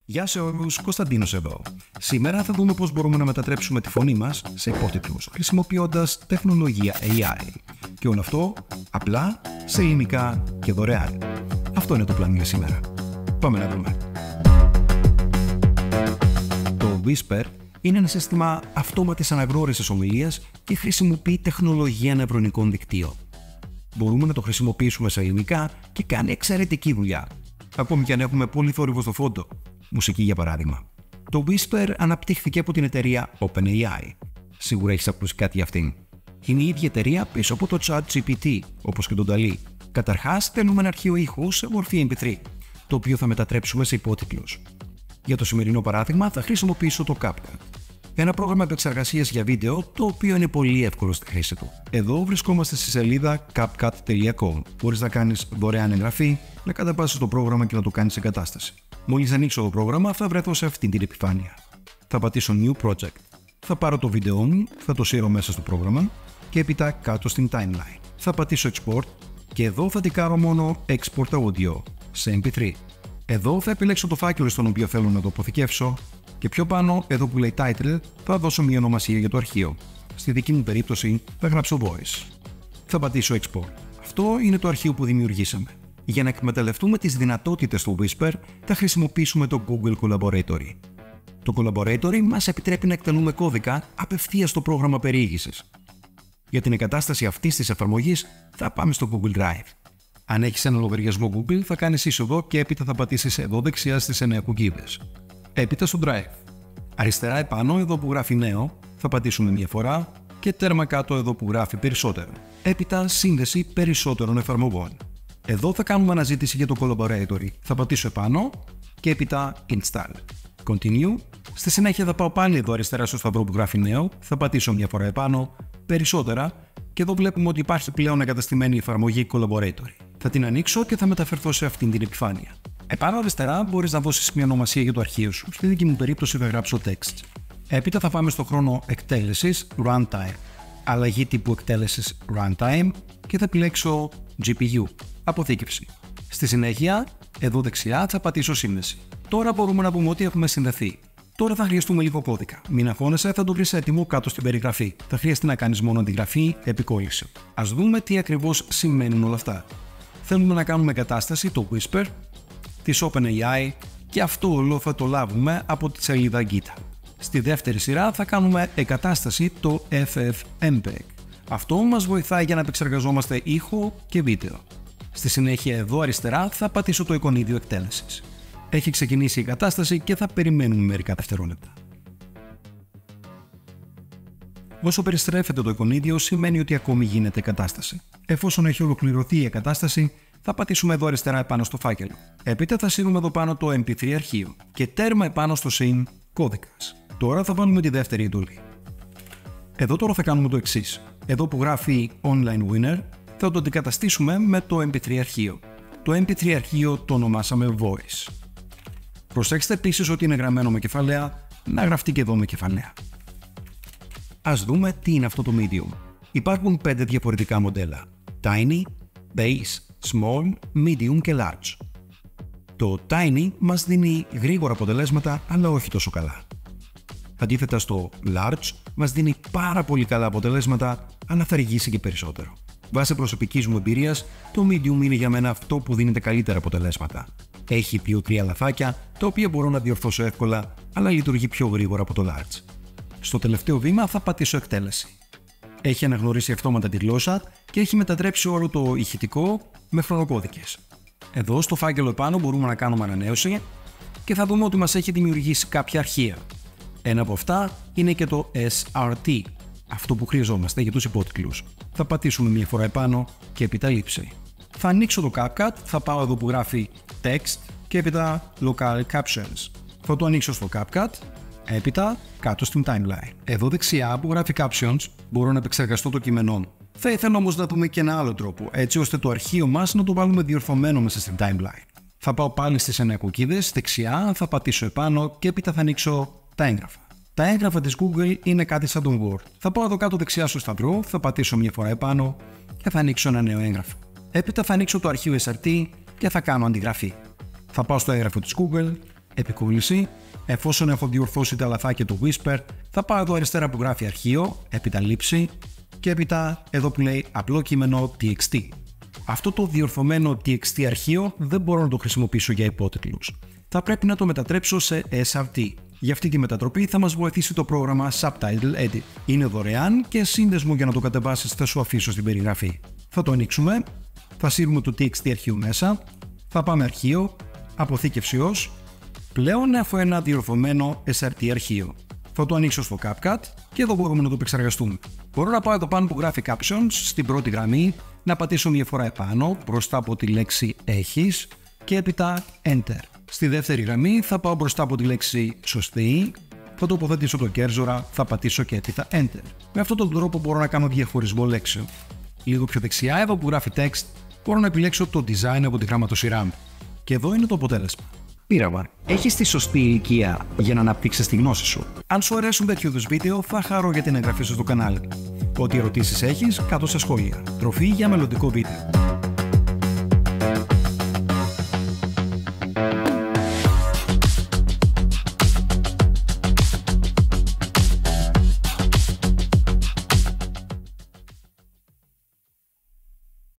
Γεια σε όλους, Κωνσταντίνος εδώ. Σήμερα θα δούμε πώς μπορούμε να μετατρέψουμε τη φωνή μας σε υπότιτλους χρησιμοποιώντας τεχνολογία AI. Και όλο αυτό απλά, σε υλικά και δωρεάν. Αυτό είναι το πλάνο για σήμερα. Πάμε να δούμε. Το Whisper είναι ένα σύστημα αυτόματης αναγνώρισης ομιλίας και χρησιμοποιεί τεχνολογία νευρονικών δικτύων. Μπορούμε να το χρησιμοποιήσουμε σε υλικά και κάνει εξαιρετική δουλειά. Ακόμη και αν έχουμε πολύ θόρυβο στο φόντο. Μουσική για παράδειγμα. Το Whisper αναπτύχθηκε από την εταιρεία OpenAI. Σίγουρα έχεις ακούσει κάτι για αυτήν. Είναι η ίδια εταιρεία πίσω από το ChatGPT, όπως και τον DALL-E. Καταρχάς, στέλνουμε ένα αρχείο ήχου σε μορφή MP3, το οποίο θα μετατρέψουμε σε υπότιτλους. Για το σημερινό παράδειγμα, θα χρησιμοποιήσω το CapCut. Ένα πρόγραμμα επεξεργασίας για βίντεο, το οποίο είναι πολύ εύκολο στη χρήση του. Εδώ βρισκόμαστε στη σελίδα CapCut.com. Μπορείς να κάνεις δωρεάν εγγραφή, να κατεβάσεις το πρόγραμμα και να το κάνεις εγκατάσταση. Μόλις ανοίξω το πρόγραμμα, θα βρεθώ σε αυτήν την επιφάνεια. Θα πατήσω New Project. Θα πάρω το βίντεό μου, θα το σύρω μέσα στο πρόγραμμα και έπειτα κάτω στην Timeline. Θα πατήσω Export και εδώ θα τικάρω μόνο Export Audio σε MP3. Εδώ θα επιλέξω το φάκελο στον οποίο θέλω να το αποθηκεύσω και πιο πάνω, εδώ που λέει Title, θα δώσω μια ονομασία για το αρχείο. Στη δική μου περίπτωση θα γράψω Voice. Θα πατήσω Export. Αυτό είναι το αρχείο που δημιουργήσαμε. Για να εκμεταλλευτούμε τις δυνατότητες του Whisper, θα χρησιμοποιήσουμε το Google Collaboratory. Το Collaboratory μας επιτρέπει να εκτελούμε κώδικα απευθείας στο πρόγραμμα περιήγησης. Για την εγκατάσταση αυτής της εφαρμογής θα πάμε στο Google Drive. Αν έχεις ένα λογαριασμό Google, θα κάνεις είσοδο και έπειτα θα πατήσεις εδώ δεξιά στις 9 κουκίδες. Έπειτα στο Drive. Αριστερά επάνω, εδώ που γράφει νέο, θα πατήσουμε μια φορά και τέρμα κάτω εδώ που γράφει περισσότερο. Έπειτα σύνδεση περισσότερων εφαρμογών. Εδώ θα κάνουμε αναζήτηση για το Collaboratory. Θα πατήσω επάνω και έπειτα Install. Continue. Στη συνέχεια θα πάω πάλι εδώ αριστερά στο σταυρό που γράφει νέο, θα πατήσω μια φορά επάνω, περισσότερα και εδώ βλέπουμε ότι υπάρχει πλέον εγκαταστημένη εφαρμογή Collaboratory. Θα την ανοίξω και θα μεταφερθώ σε αυτήν την επιφάνεια. Επάνω αριστερά μπορείς να δώσεις μια ονομασία για το αρχείο σου. Στη δική μου περίπτωση θα γράψω text. Έπειτα θα πάμε στο χρόνο εκτέλεσης Runtime. Αλλαγή τύπου εκτέλεσης Runtime και θα επιλέξω GPU. Αποθήκευση. Στη συνέχεια, εδώ δεξιά θα πατήσω σύνδεση. Τώρα μπορούμε να πούμε ότι έχουμε συνδεθεί. Τώρα θα χρειαστούμε λίγο κώδικα. Μην αγχώνεσαι, θα το βρεις έτοιμο κάτω στην περιγραφή. Θα χρειαστεί να κάνεις μόνο αντιγραφή, επικόλληση. Ας δούμε τι ακριβώς σημαίνουν όλα αυτά. Θέλουμε να κάνουμε εγκατάσταση, το Whisper, της OpenAI και αυτό όλο θα το λάβουμε από τη σελίδα GitHub. Στη δεύτερη σειρά θα κάνουμε εγκατάσταση, το FFmpeg. Αυτό μας βοηθάει για να επεξεργαζόμαστε ήχο και βίντεο. Στη συνέχεια εδώ αριστερά θα πατήσω το εικονίδιο εκτέλεσης. Έχει ξεκινήσει η κατάσταση και θα περιμένουμε μερικά δευτερόλεπτα. Όσο περιστρέφεται το εικονίδιο σημαίνει ότι ακόμη γίνεται κατάσταση. Εφόσον έχει ολοκληρωθεί η εγκατάσταση, θα πατήσουμε εδώ αριστερά επάνω στο φάκελο. Έπειτα θα σύρουμε εδώ πάνω το MP3 αρχείο και τέρμα επάνω στο συν κώδικας. Τώρα θα βάλουμε τη δεύτερη εντολή. Εδώ τώρα θα κάνουμε το εξής. Εδώ που γράφει Online Winner, θα το αντικαταστήσουμε με το MP3 αρχείο. Το MP3 αρχείο το ονομάσαμε Voice. Προσέξτε επίσης ότι είναι γραμμένο με κεφαλαία, να γραφτεί και εδώ με κεφαλαία. Ας δούμε τι είναι αυτό το medium. Υπάρχουν 5 διαφορετικά μοντέλα. Tiny, Base, Small, Medium και Large. Το Tiny μας δίνει γρήγορα αποτελέσματα, αλλά όχι τόσο καλά. Αντίθετα στο Large μας δίνει πάρα πολύ καλά αποτελέσματα, αλλά θα αργήσει και περισσότερο. Βάσει προσωπικής μου εμπειρίας, το Medium είναι για μένα αυτό που δίνει τα καλύτερα αποτελέσματα. Έχει 2-3 λαθάκια, τα οποία μπορώ να διορθώσω εύκολα, αλλά λειτουργεί πιο γρήγορα από το Large. Στο τελευταίο βήμα θα πατήσω εκτέλεση. Έχει αναγνωρίσει αυτόματα τη γλώσσα και έχει μετατρέψει όλο το ηχητικό με χρονοκώδικες. Εδώ στο φάκελο επάνω μπορούμε να κάνουμε ανανέωση και θα δούμε ότι μας έχει δημιουργήσει κάποια αρχεία. Ένα από αυτά είναι και το SRT, αυτό που χρειαζόμαστε για τους υπότιτλους. Θα πατήσουμε μια φορά επάνω και έπειτα λήψη. Θα ανοίξω το CapCut, θα πάω εδώ που γράφει Text και έπειτα Local Captions. Θα το ανοίξω στο CapCut, έπειτα κάτω στην Timeline. Εδώ δεξιά που γράφει Captions μπορώ να επεξεργαστώ το κείμενό μου. Θα ήθελα όμως να δούμε και ένα άλλο τρόπο, έτσι ώστε το αρχείο μας να το βάλουμε διορθωμένο μέσα στην Timeline. Θα πάω πάλι στις 9 κουκίδες, δεξιά, θα πατήσω επάνω και έπειτα θα ανοίξω τα έγγραφα. Τα έγγραφα της Google είναι κάτι σαν τον Word. Θα πάω εδώ κάτω δεξιά στο σταυρό, θα πατήσω μια φορά επάνω και θα ανοίξω ένα νέο έγγραφο. Έπειτα θα ανοίξω το αρχείο SRT και θα κάνω αντιγραφή. Θα πάω στο έγγραφο της Google επικόλληση. Εφόσον έχω διορθώσει τα λαθάκια του Whisper, θα πάω εδώ αριστερά που γράφει αρχείο, έπειτα λήψη και έπειτα εδώ που λέει απλό κείμενο txt. Αυτό το διορθωμένο txt αρχείο δεν μπορώ να το χρησιμοποιήσω για υπότιτλους. Θα πρέπει να το μετατρέψω σε SRT. Για αυτή τη μετατροπή θα μας βοηθήσει το πρόγραμμα Subtitle Edit. Είναι δωρεάν και σύνδεσμο για να το κατεβάσεις θα σου αφήσω στην περιγραφή. Θα το ανοίξουμε, θα σύρουμε το txt αρχείο μέσα, θα πάμε αρχείο, αποθήκευση ως. Πλέον έχω ένα διορθωμένο SRT αρχείο. Θα το ανοίξω στο CapCut και εδώ μπορούμε να το επεξεργαστούμε. Μπορώ να πάω εδώ πάνω που γράφει Captions στην πρώτη γραμμή, να πατήσω μια φορά επάνω μπροστά από τη λέξη έχεις και έπειτα Enter. Στη δεύτερη γραμμή θα πάω μπροστά από τη λέξη σωστή, θα τοποθετήσω το cursor, θα πατήσω και έπειτα Enter. Με αυτόν τον τρόπο μπορώ να κάνω διαχωρισμό λέξεων. Λίγο πιο δεξιά, εδώ που γράφει text, μπορώ να επιλέξω το design από τη γραμματοσυρά μου. Και εδώ είναι το αποτέλεσμα. Πείραμα. Έχεις τη σωστή ηλικία για να αναπτύξεις τη γνώση σου. Αν σου αρέσουν τέτοιου είδους βίντεο, θα χαρώ για την εγγραφή σου στο κανάλι. Ό,τι ερωτήσεις έχεις, κάτω στα σχόλια. Τροφή για μελλοντικό βίντεο.